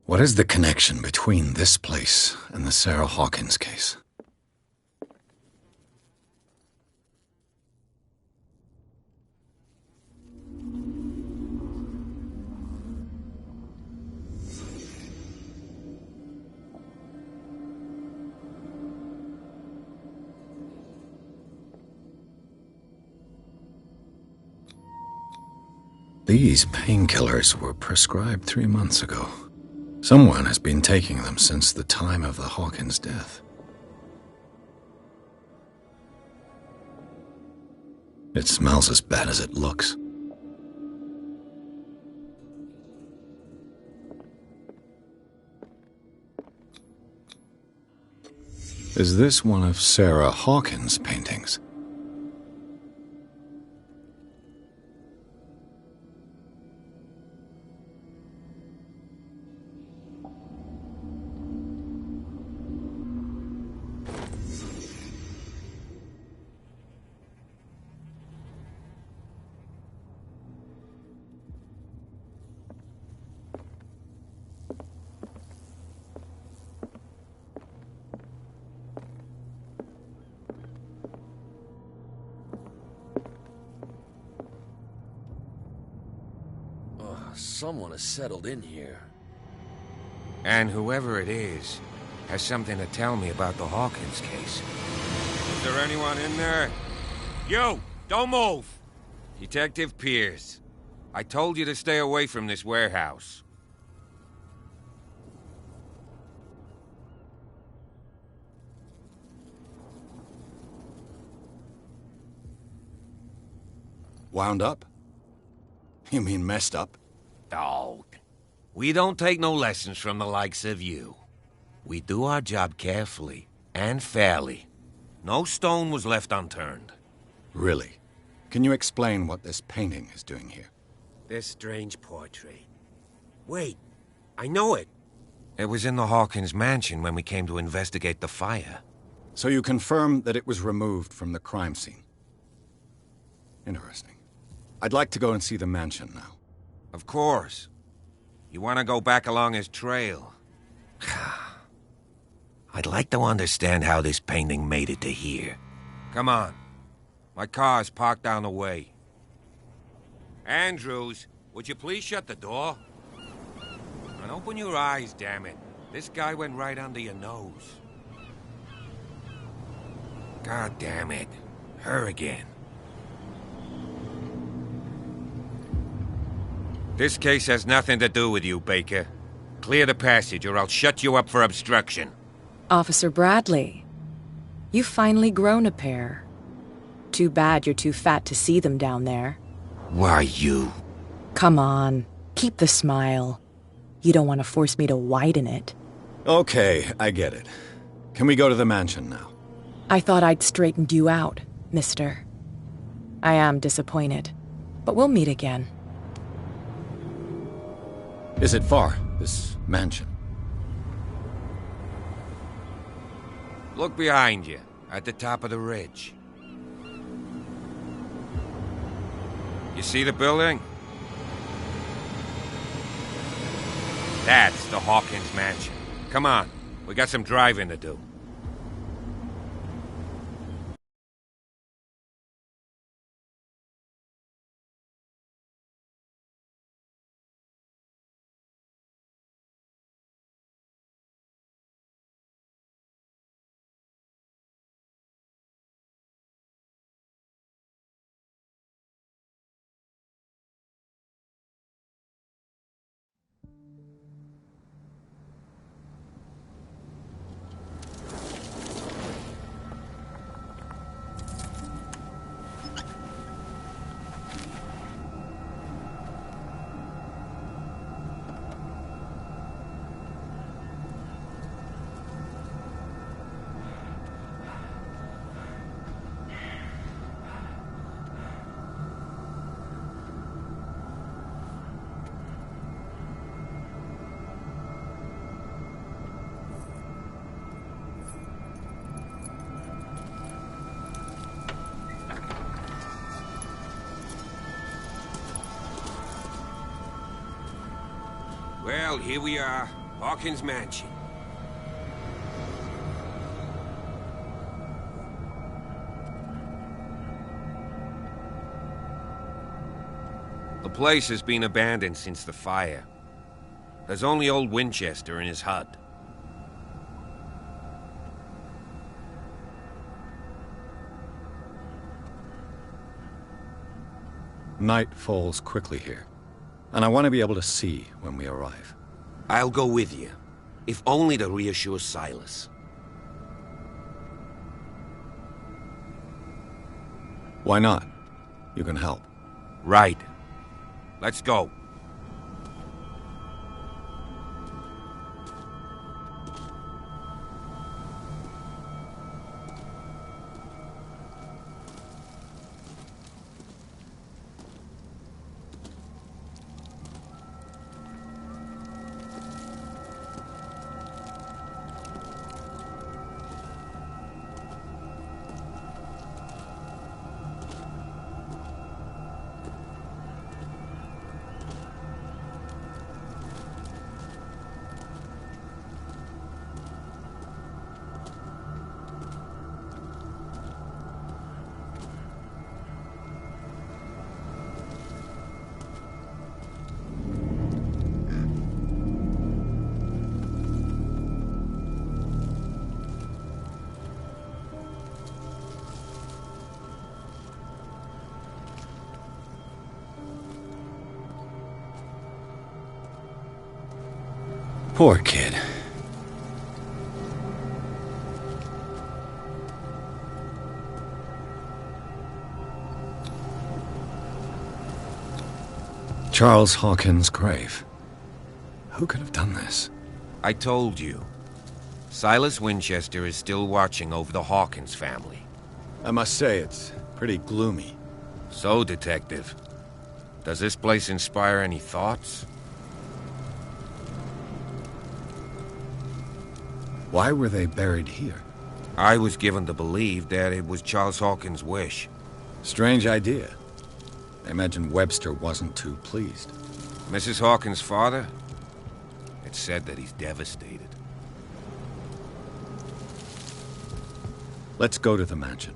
What is the connection between this place and the Sarah Hawkins case? These painkillers were prescribed 3 months ago. Someone has been taking them since the time of the Hawkins death. It smells as bad as it looks. Is this one of Sarah Hawkins' paintings? Someone has settled in here. And whoever it is has something to tell me about the Hawkins case. Is there anyone in there? You! Don't move! Detective Pierce. I told you to stay away from this warehouse. Wound up? You mean messed up? Oh, we don't take no lessons from the likes of you. We do our job carefully and fairly. No stone was left unturned. Really? Can you explain what this painting is doing here? This strange portrait. Wait, I know it. It was in the Hawkins mansion when we came to investigate the fire. So you confirm that it was removed from the crime scene? Interesting. I'd like to go and see the mansion now. Of course. You want to go back along his trail? I'd like to understand how this painting made it to here. Come on. My car's parked down the way. Andrews, would you please shut the door? And open your eyes, damn it. This guy went right under your nose. God damn it. Her again. This case has nothing to do with you, Baker. Clear the passage or I'll shut you up for obstruction. Officer Bradley, you've finally grown a pair. Too bad you're too fat to see them down there. Why, you? Come on, keep the smile. You don't want to force me to widen it. Okay, I get it. Can we go to the mansion now? I thought I'd straightened you out, mister. I am disappointed, but we'll meet again. Is it far, this mansion? Look behind you, at the top of the ridge. You see the building? That's the Hawkins mansion. Come on, we got some driving to do. Well, here we are. Hawkins Mansion. The place has been abandoned since the fire. There's only old Winchester in his hut. Night falls quickly here, and I want to be able to see when we arrive. I'll go with you, if only to reassure Silas. Why not? You can help. Right. Let's go. Poor kid. Charles Hawkins' grave. Who could have done this? I told you. Silas Winchester is still watching over the Hawkins family. I must say, it's pretty gloomy. So, Detective, does this place inspire any thoughts? Why were they buried here? I was given to believe that it was Charles Hawkins' wish. Strange idea. I imagine Webster wasn't too pleased. Mrs. Hawkins' father? It's said that he's devastated. Let's go to the mansion.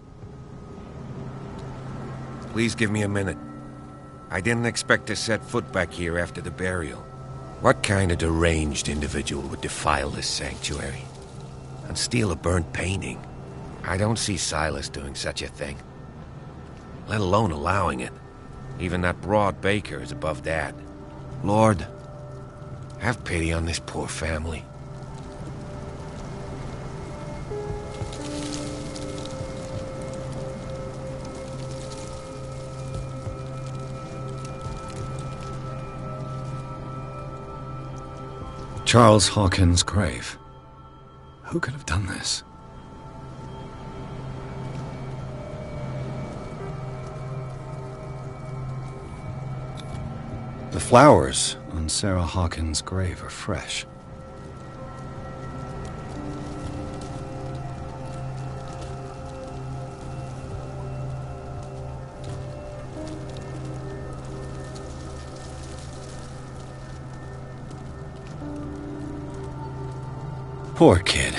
Please give me a minute. I didn't expect to set foot back here after the burial. What kind of deranged individual would defile this sanctuary? And steal a burnt painting? I don't see Silas doing such a thing. Let alone allowing it. Even that broad baker is above that. Lord, have pity on this poor family. Charles Hawkins' grave. Who could have done this? The flowers on Sarah Hawkins' grave are fresh. Poor kid.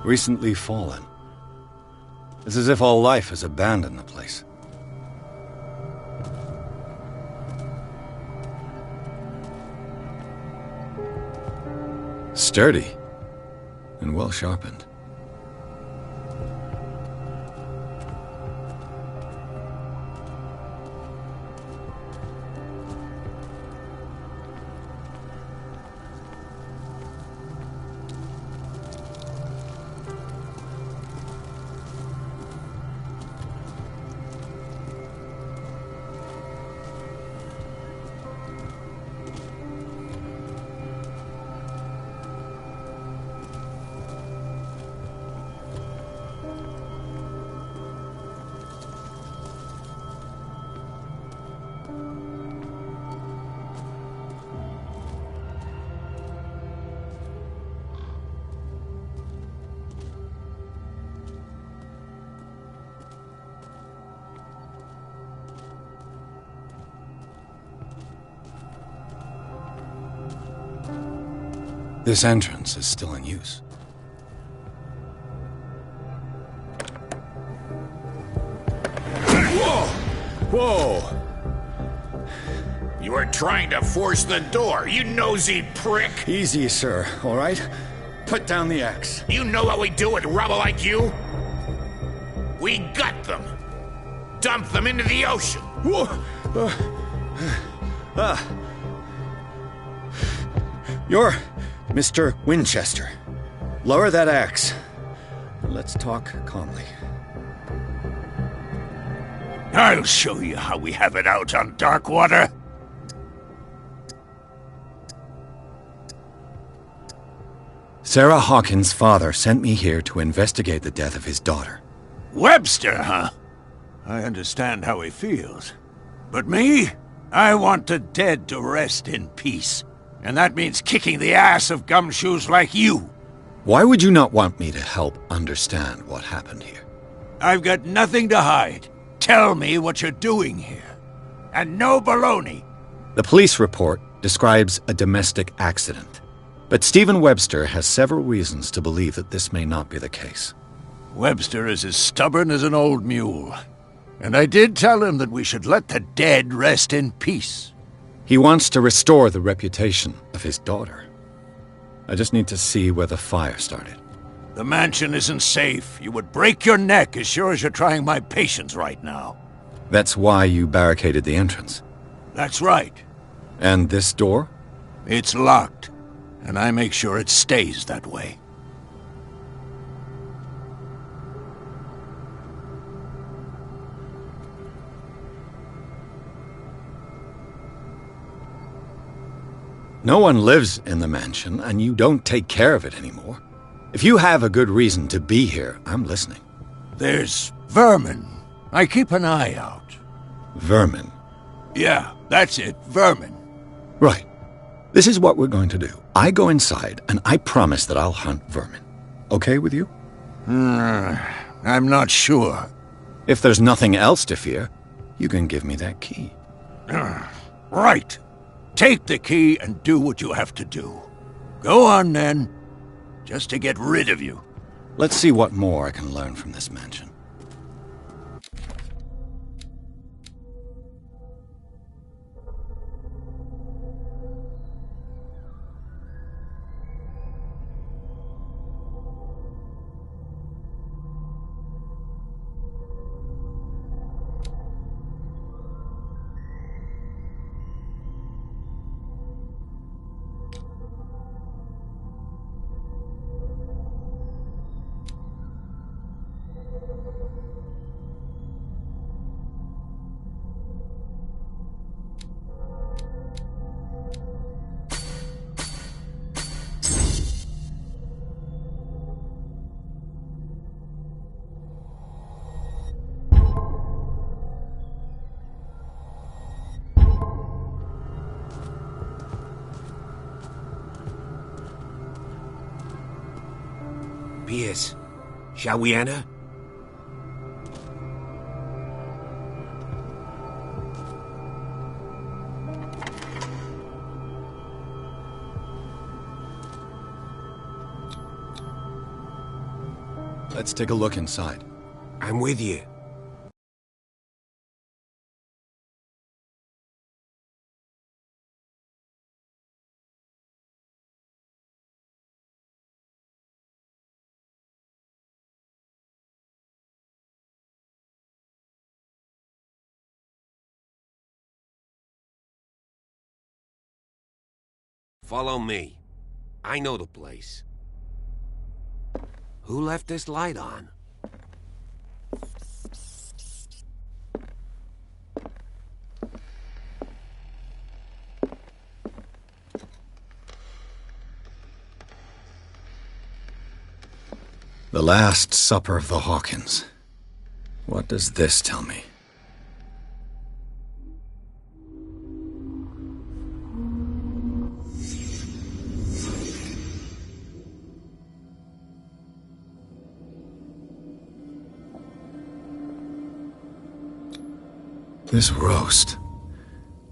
Recently fallen. It's as if all life has abandoned the place. Sturdy and well sharpened. This entrance is still in use. Whoa! Whoa! You were trying to force the door, you nosy prick! Easy, sir, all right? Put down the axe. You know what we do with rubble like you? We gut them. Dump them into the ocean. Whoa! You're Mr. Winchester. Lower that axe. Let's talk calmly. I'll show you how we have it out on Darkwater. Sarah Hawkins' father sent me here to investigate the death of his daughter. Webster, huh? I understand how he feels. But me? I want the dead to rest in peace. And that means kicking the ass of gumshoes like you. Why would you not want me to help understand what happened here? I've got nothing to hide. Tell me what you're doing here. And no baloney. The police report describes a domestic accident. But Stephen Webster has several reasons to believe that this may not be the case. Webster is as stubborn as an old mule. And I did tell him that we should let the dead rest in peace. He wants to restore the reputation of his daughter. I just need to see where the fire started. The mansion isn't safe. You would break your neck as sure as you're trying my patience right now. That's why you barricaded the entrance. That's right. And this door? It's locked, and I make sure it stays that way. No one lives in the mansion, and you don't take care of it anymore. If you have a good reason to be here, I'm listening. There's vermin. I keep an eye out. Vermin? Yeah, that's it, vermin. Right. This is what we're going to do. I go inside, and I promise that I'll hunt vermin. Okay with you? I'm not sure. If there's nothing else to fear, you can give me that key. Right. Take the key and do what you have to do. Go on, then. Just to get rid of you. Let's see what more I can learn from this mansion. Pierce, shall we enter? Let's take a look inside. I'm with you. Follow me. I know the place. Who left this light on? The Last Supper of the Hawkins. What does this tell me? This roast.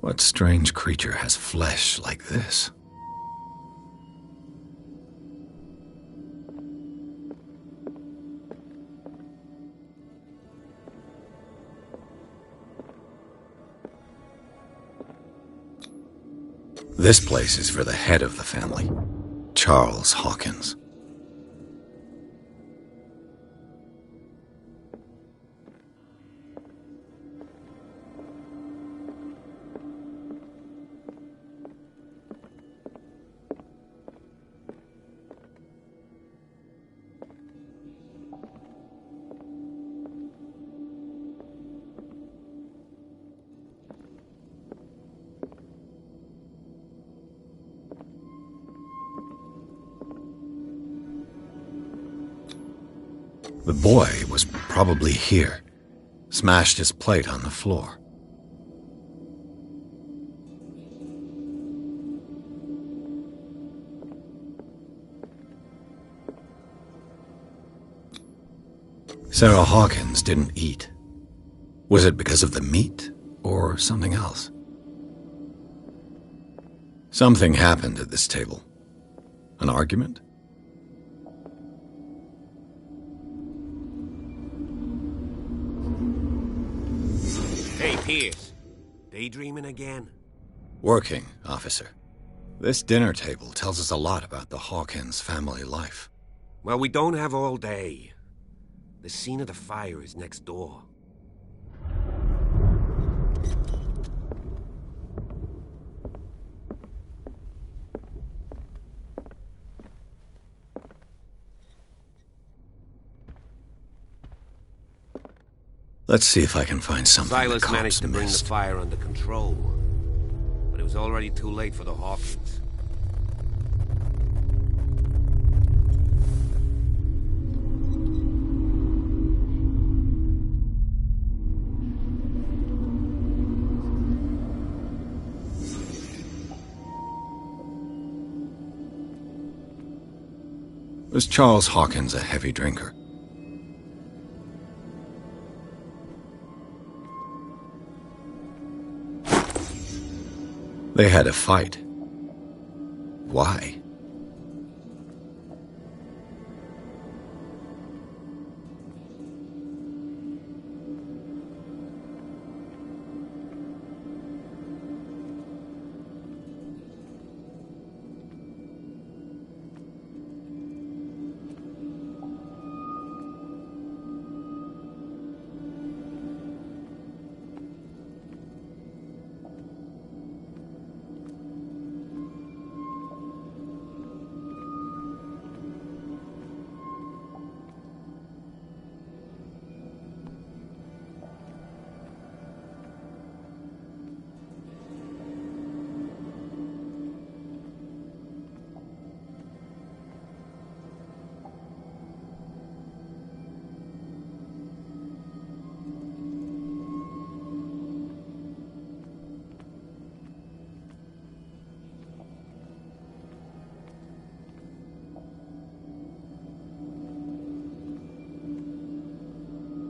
What strange creature has flesh like this? This place is for the head of the family, Charles Hawkins. The boy was probably here, smashed his plate on the floor. Sarah Hawkins didn't eat. Was it because of the meat or something else? Something happened at this table. An argument? Hey, Pierce. Daydreaming again? Working, officer. This dinner table tells us a lot about the Hawkins family life. Well, we don't have all day. The scene of the fire is next door. Let's see if I can find something the Silas cops managed to bring the missed. fire under control, but it was already too late for the Hawkins. Was Charles Hawkins a heavy drinker? They had a fight. Why?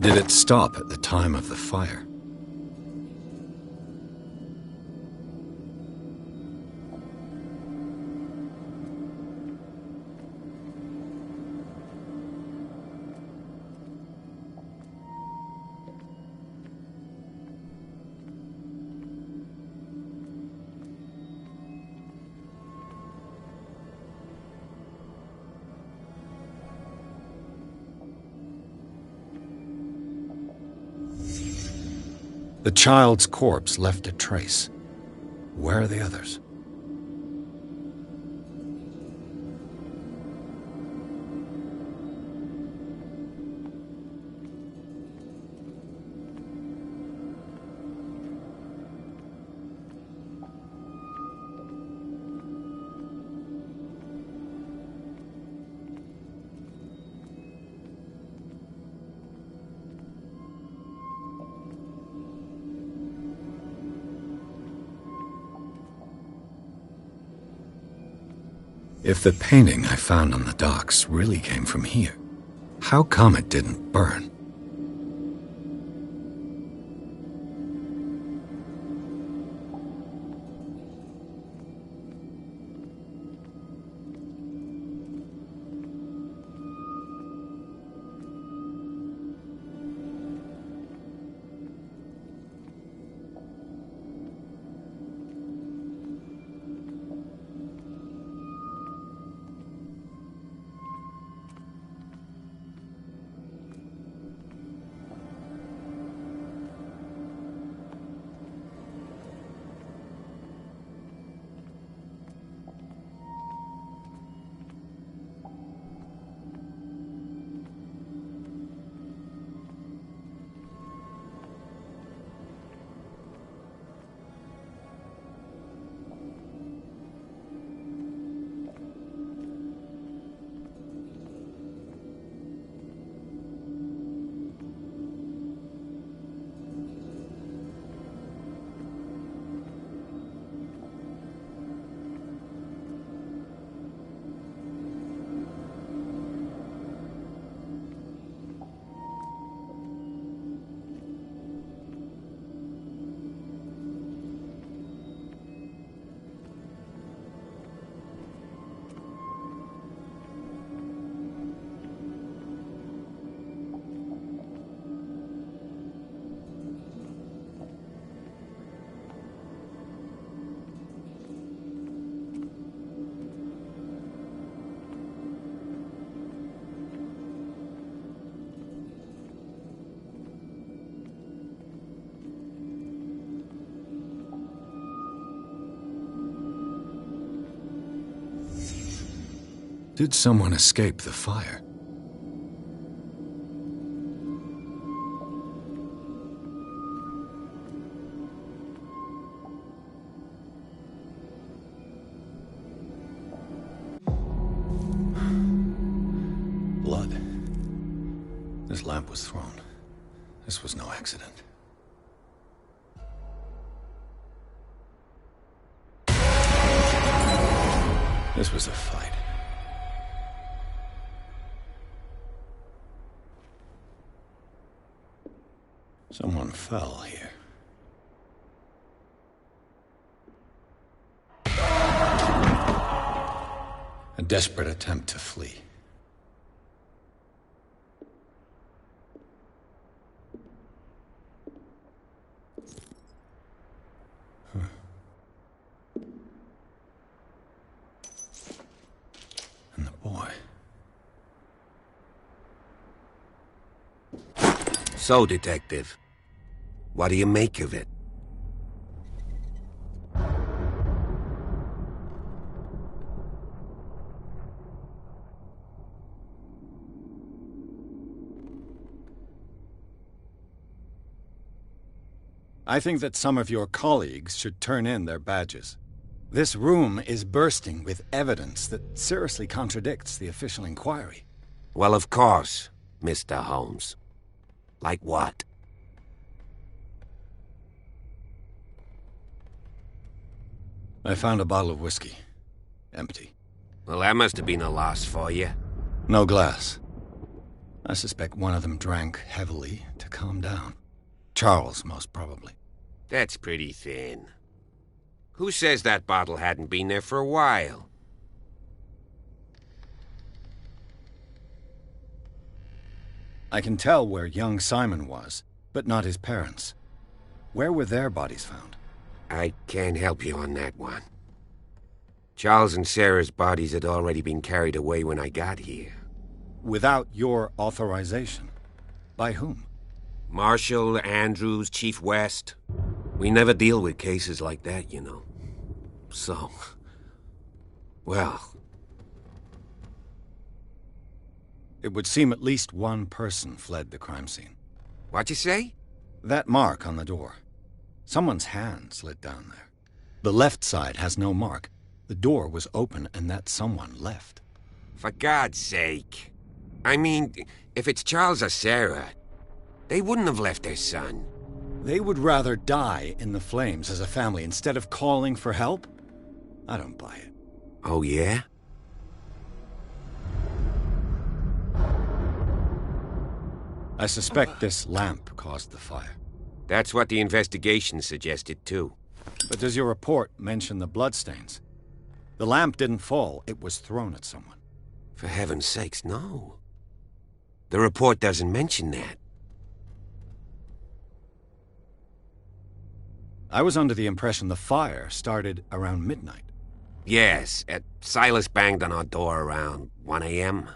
Did it stop at the time of the fire? The child's corpse left a trace. Where are the others? If the painting I found on the docks really came from here, how come it didn't burn? Did someone escape the fire? Blood. This lamp was thrown. This was no accident. This was a fight. Someone fell here. A desperate attempt to flee. And the boy. So, Detective, what do you make of it? I think that some of your colleagues should turn in their badges. This room is bursting with evidence that seriously contradicts the official inquiry. Well, of course, Mr. Holmes. Like what? I found a bottle of whiskey. Empty. Well, that must have been a loss for you. No glass. I suspect one of them drank heavily to calm down. Charles, most probably. That's pretty thin. Who says that bottle hadn't been there for a while? I can tell where young Simon was, but not his parents. Where were their bodies found? I can't help you on that one. Charles and Sarah's bodies had already been carried away when I got here. Without your authorization? By whom? Marshall, Andrews, Chief West. We never deal with cases like that, you know. So... well... It would seem at least one person fled the crime scene. What'd you say? That mark on the door. Someone's hand slid down there. The left side has no mark. The door was open and that someone left. For God's sake. I mean, if it's Charles or Sarah, they wouldn't have left their son. They would rather die in the flames as a family instead of calling for help? I don't buy it. Oh, yeah? I suspect this lamp caused the fire. That's what the investigation suggested, too. But does your report mention the bloodstains? The lamp didn't fall, it was thrown at someone. For heaven's sakes, no. The report doesn't mention that. I was under the impression the fire started around midnight. Yes, Silas banged on our door around 1 a.m.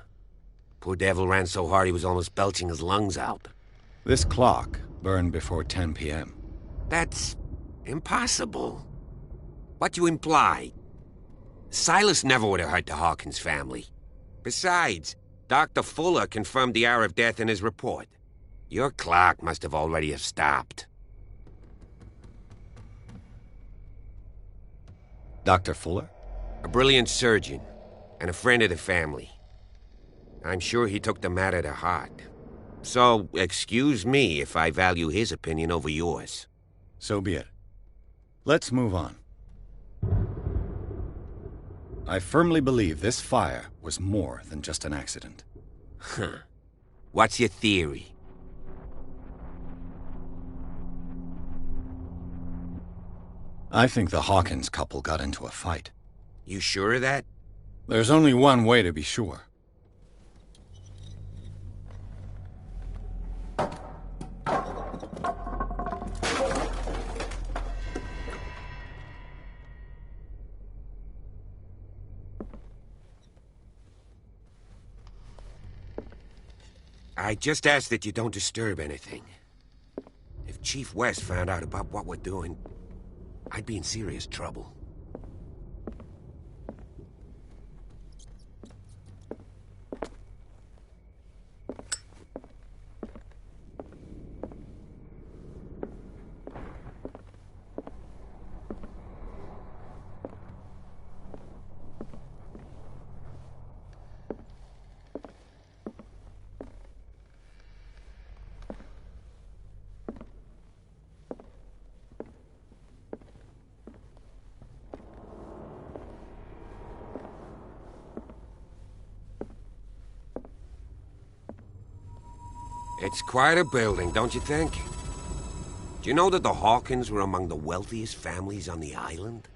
Poor devil ran so hard he was almost belching his lungs out. This clock burned before 10 p.m. That's impossible. What you imply? Silas never would have hurt the Hawkins family. Besides, Dr. Fuller confirmed the hour of death in his report. Your clock must have already have stopped. Dr. Fuller? A brilliant surgeon and a friend of the family. I'm sure he took the matter to heart. So, excuse me if I value his opinion over yours. So be it. Let's move on. I firmly believe this fire was more than just an accident. Huh. What's your theory? I think the Hawkins couple got into a fight. You sure of that? There's only one way to be sure. I just ask that you don't disturb anything. If Chief West found out about what we're doing, I'd be in serious trouble. It's quite a building, don't you think? Do you know that the Hawkins were among the wealthiest families on the island?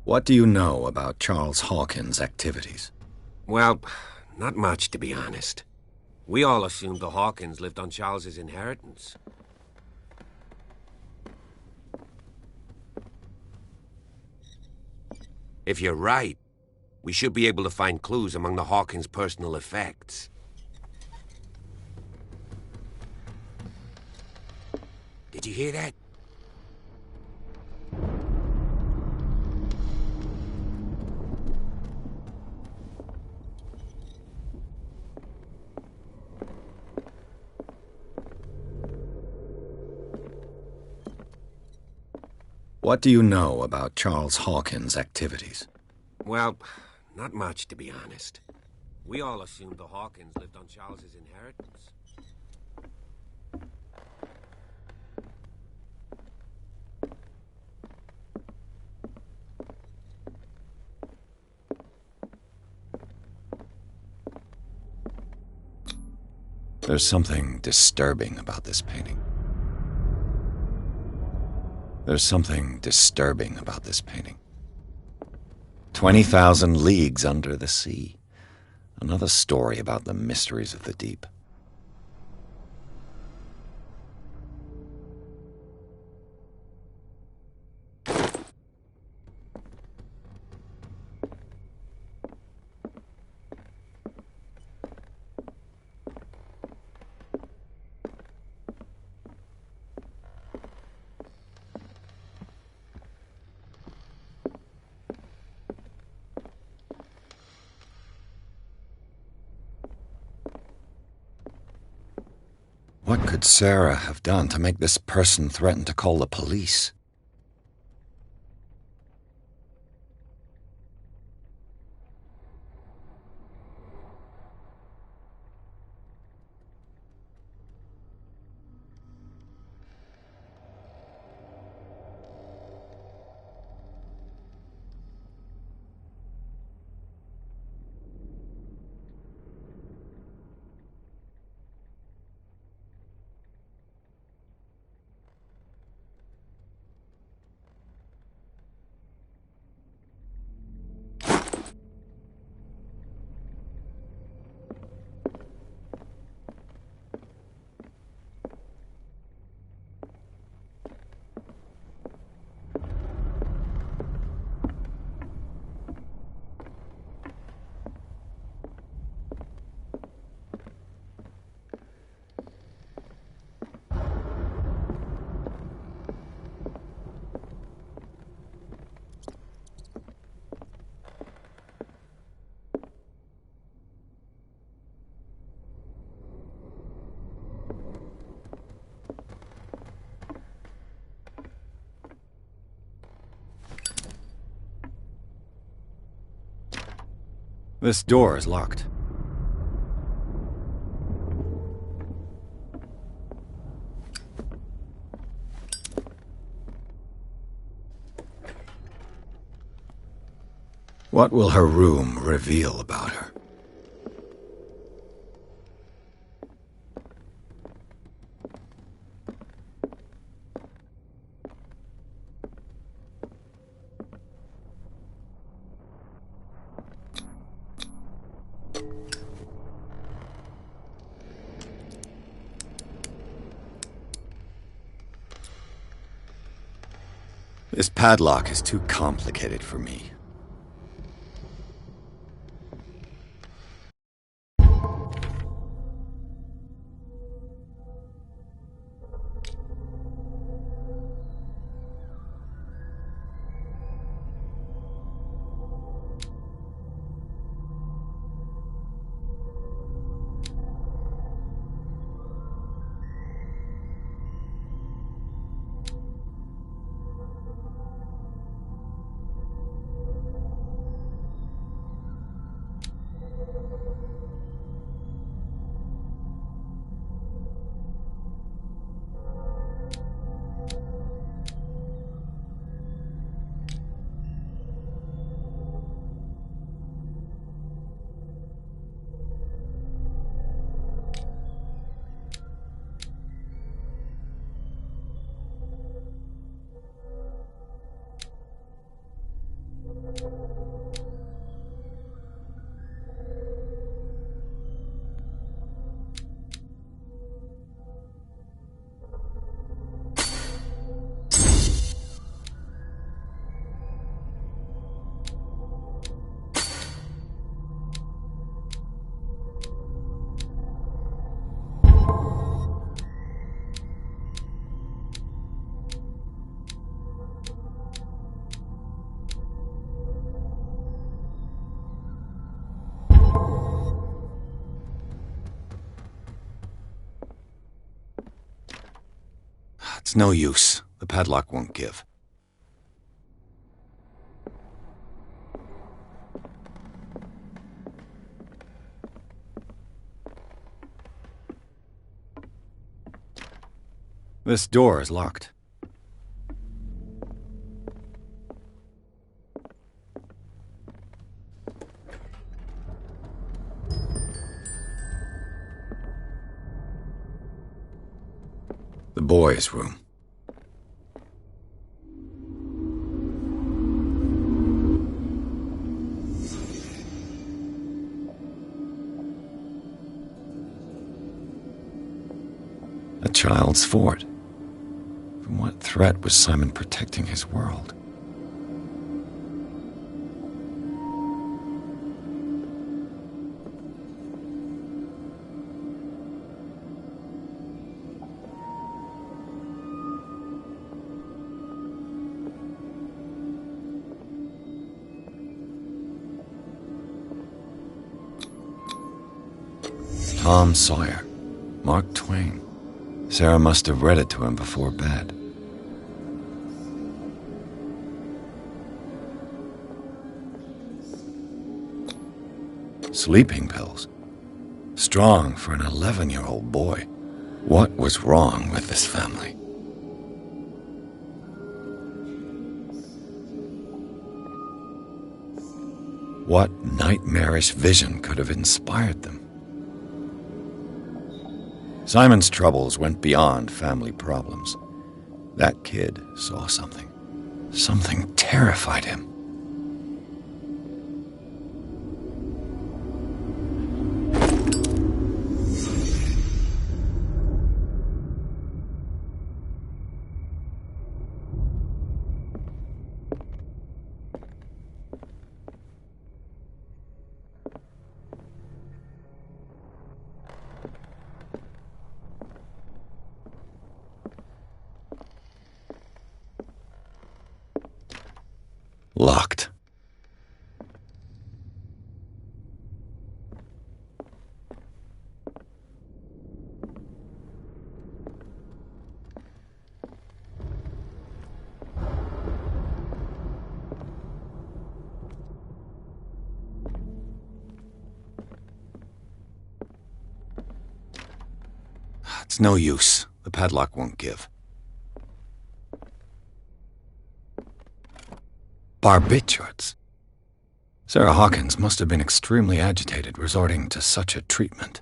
What do you know about Charles Hawkins' activities? Well, not much, to be honest. We all assumed the Hawkins lived on Charles's inheritance. If you're right, we should be able to find clues among the Hawkins' personal effects. Did you hear that? What do you know about Charles Hawkins' activities? Well, not much, to be honest. We all assumed the Hawkins lived on Charles's inheritance. There's something disturbing about this painting. There's something disturbing about this painting. 20,000 leagues under the sea. Another story about the mysteries of the deep. could Sarah have done to make this person threaten to call the police? This door is locked. What will her room reveal about her? This padlock is too complicated for me. It's no use. The padlock won't give. This door is locked. The boys' room. A child's fort. From what threat was Simon protecting his world? Tom Sawyer, Mark Twain. Sarah must have read it to him before bed. Sleeping pills. Strong for an 11-year-old boy. What was wrong with this family? What nightmarish vision could have inspired them? Simon's troubles went beyond family problems. That kid saw something. Something terrified him. Locked. It's no use. The padlock won't give. Barbiturates. Sarah Hawkins must have been extremely agitated resorting to such a treatment.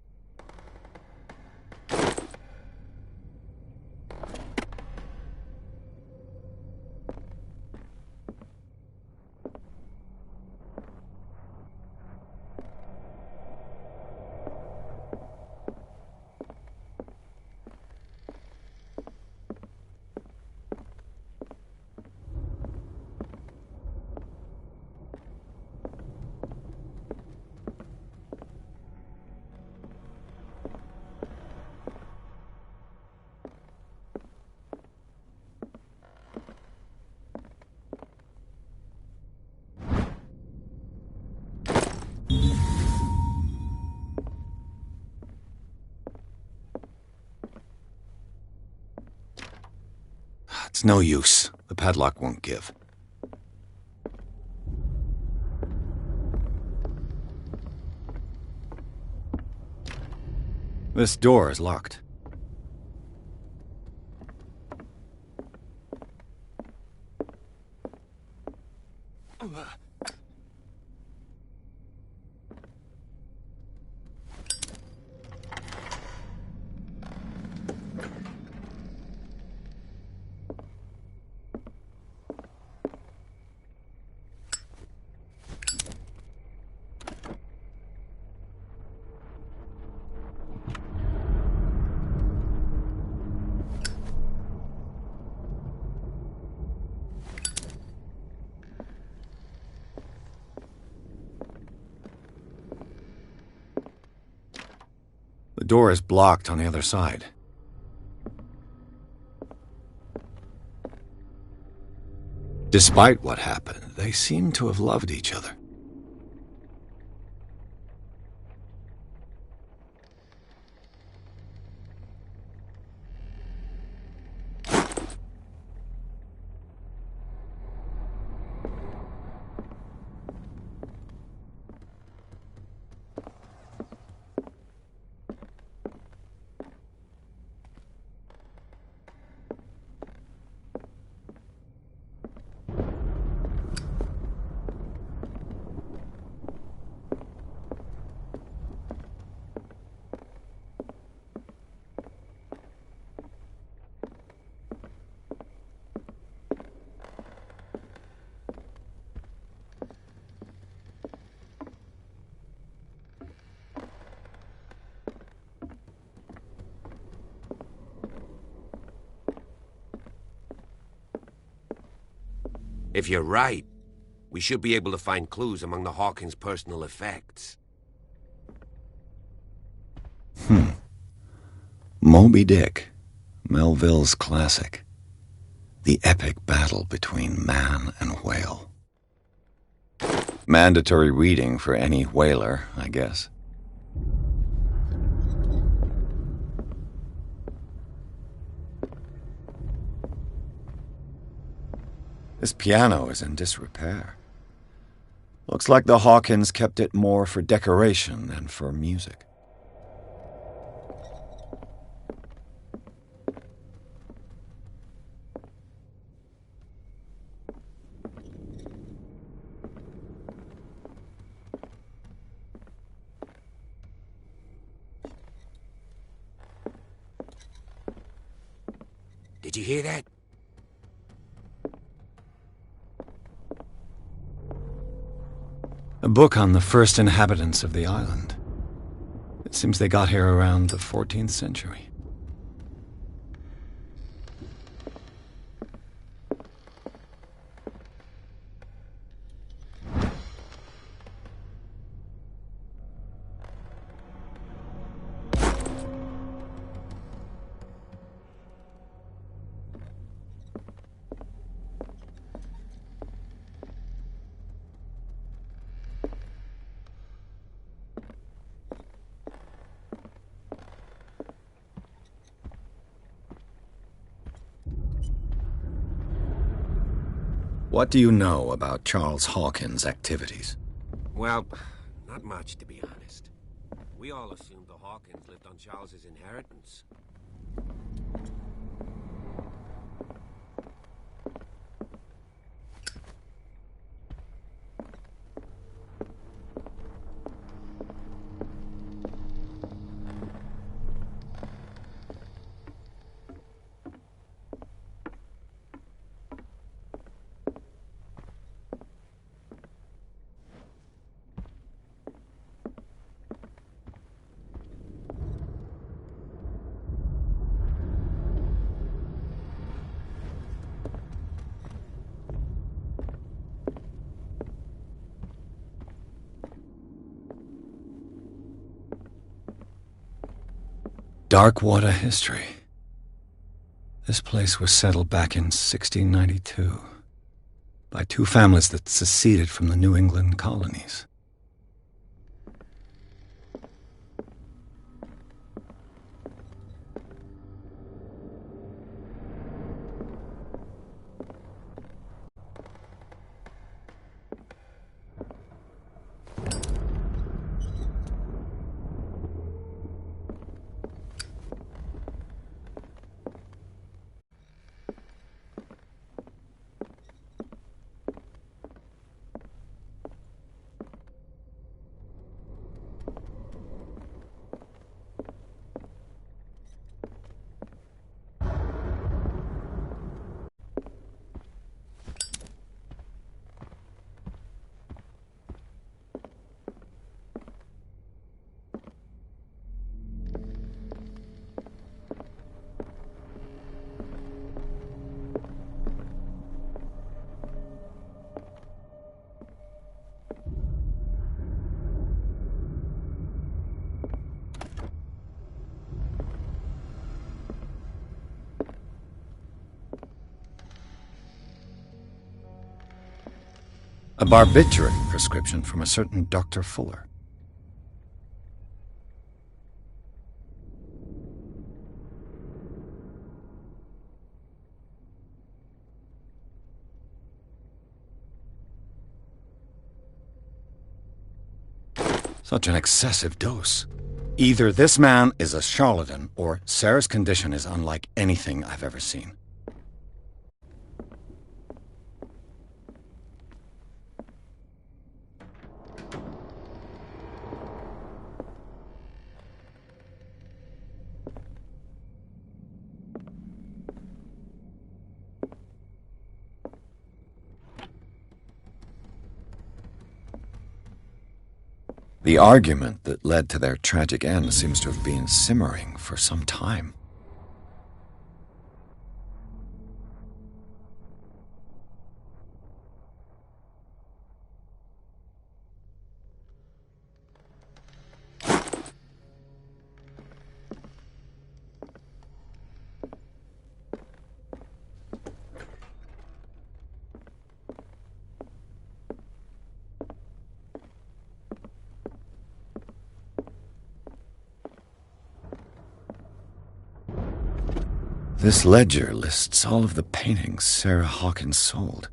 It's no use. The padlock won't give. This door is locked. The door is blocked on the other side. Despite what happened, they seem to have loved each other. If you're right, we should be able to find clues among the Hawkins' personal effects. Moby Dick, Melville's classic. The epic battle between man and whale. Mandatory reading for any whaler, I guess. This piano is in disrepair. Looks like the Hawkins kept it more for decoration than for music. Did you hear that? A book on the first inhabitants of the island. It seems they got here around the 14th century. What do you know about Charles Hawkins' activities? Well, not much, to be honest. We all assumed the Hawkins lived on Charles's inheritance. Darkwater history. This place was settled back in 1692 by two families that seceded from the New England colonies. A barbiturate prescription from a certain Dr. Fuller. Such an excessive dose. Either this man is a charlatan, or Sarah's condition is unlike anything I've ever seen. The argument that led to their tragic end seems to have been simmering for some time. This ledger lists all of the paintings Sarah Hawkins sold.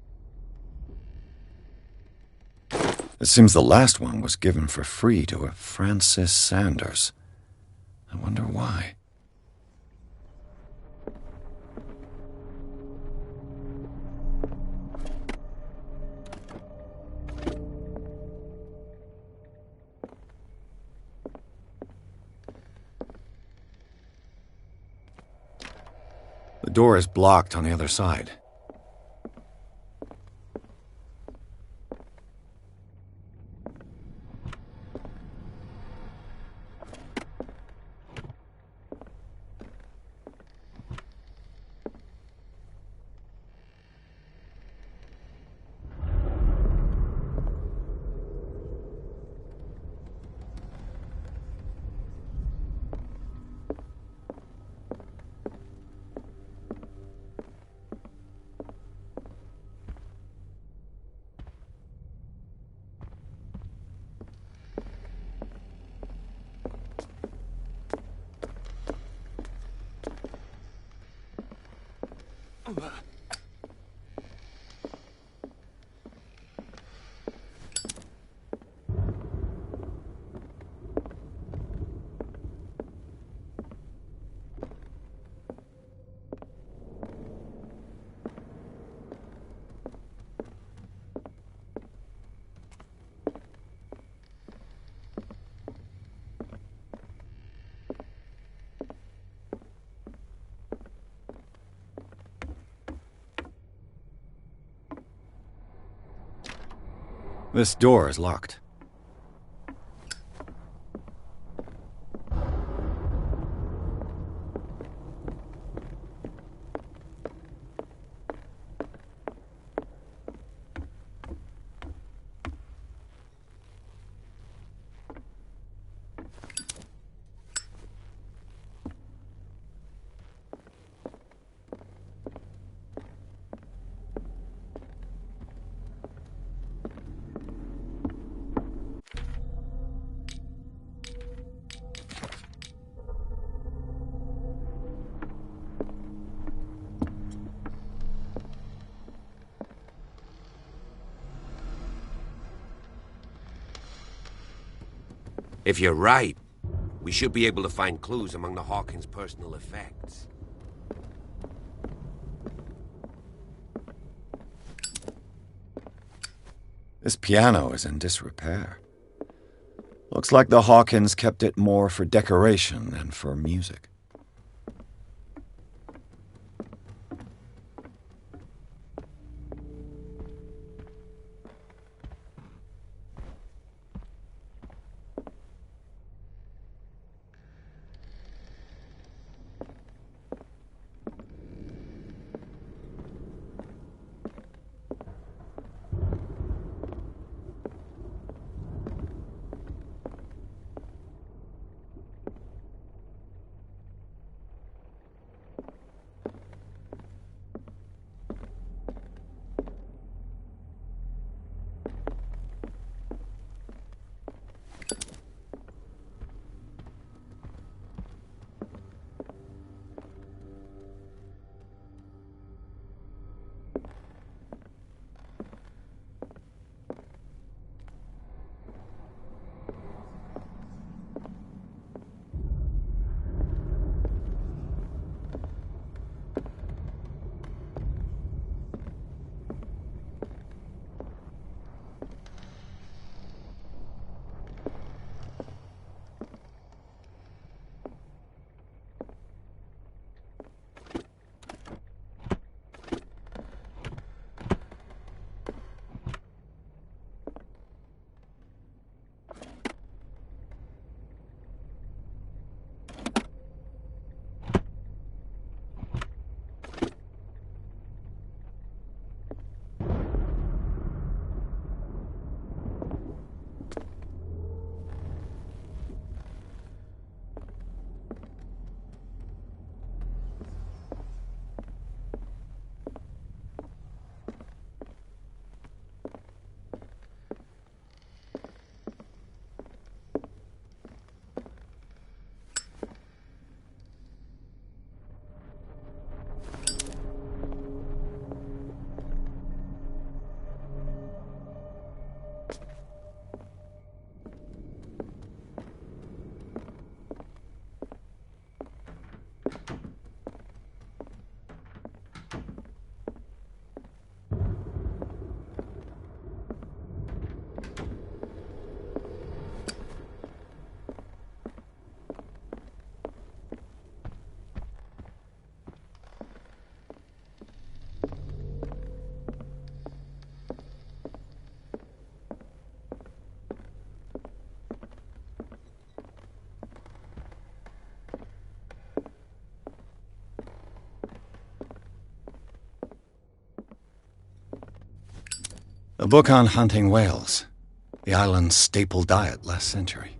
It seems the last one was given for free to a Francis Sanders. I wonder why. The door is blocked on the other side. This door is locked. If you're right, we should be able to find clues among the Hawkins' personal effects. This piano is in disrepair. Looks like the Hawkins kept it more for decoration than for music. A book on hunting whales, the island's staple diet last century.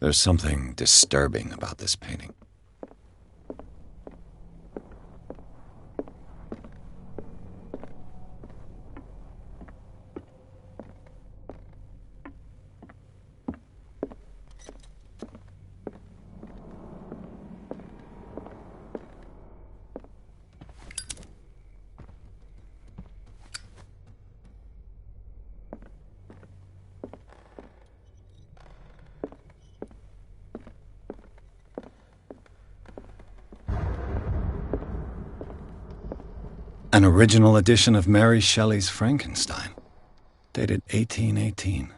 There's something disturbing about this painting. An original edition of Mary Shelley's Frankenstein, dated 1818.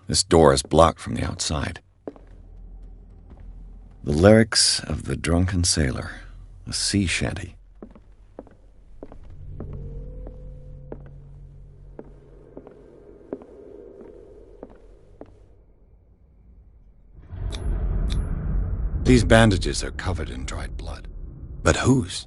This door is blocked from the outside. The lyrics of The Drunken Sailor, a sea shanty. These bandages are covered in dried blood. But whose?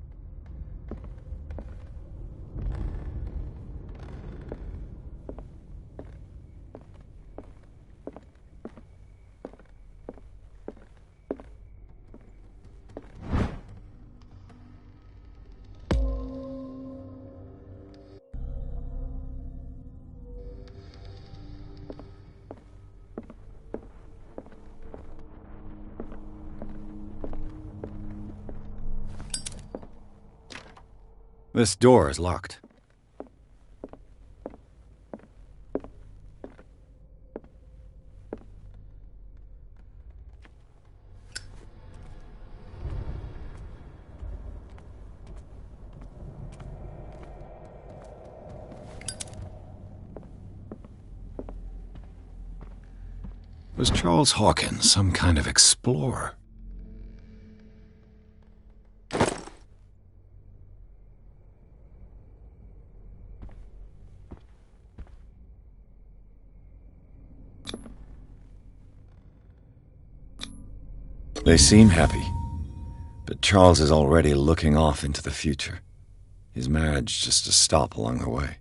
This door is locked. Was Charles Hawkins some kind of explorer? They seem happy, but Charles is already looking off into the future. His marriage just a stop along the way.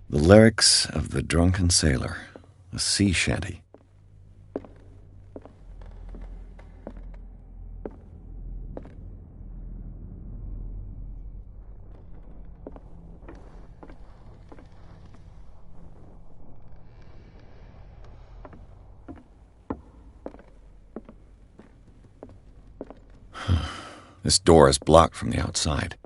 The lyrics of The Drunken Sailor, a sea shanty. This door is blocked from the outside.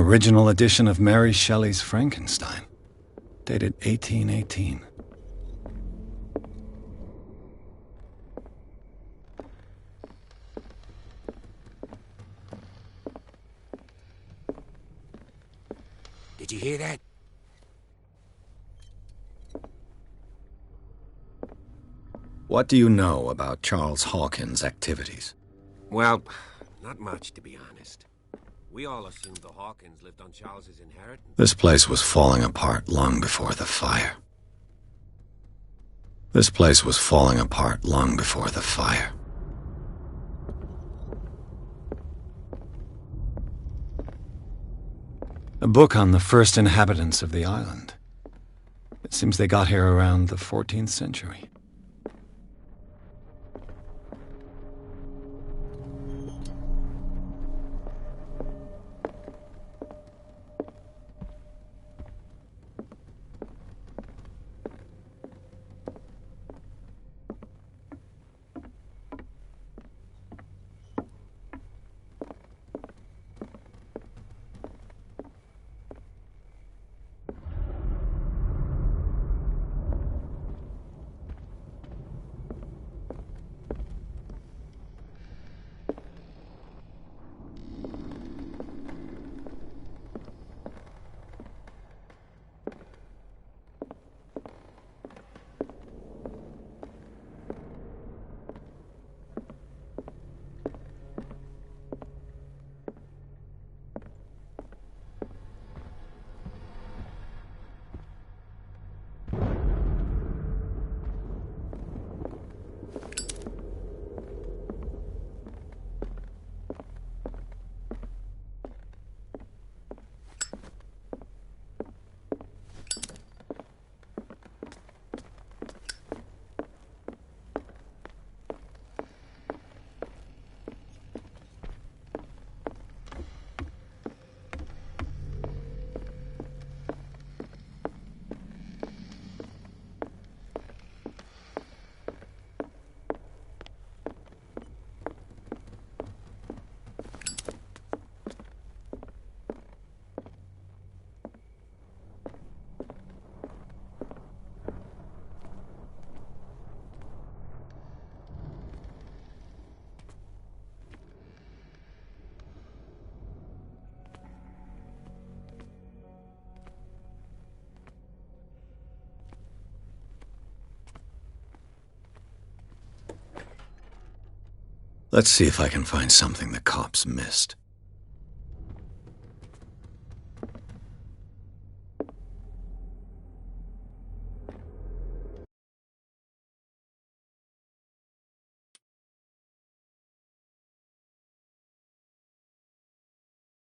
original edition of Mary Shelley's Frankenstein, dated 1818. Did you hear that? What do you know about Charles Hawkins' activities? Well, not much, to be honest. We all assumed the Hawkins lived on Charles's inheritance. This place was falling apart long before the fire. This place was falling apart long before the fire. A book on the first inhabitants of the island. It seems they got here around the 14th century. Let's see if I can find something the cops missed.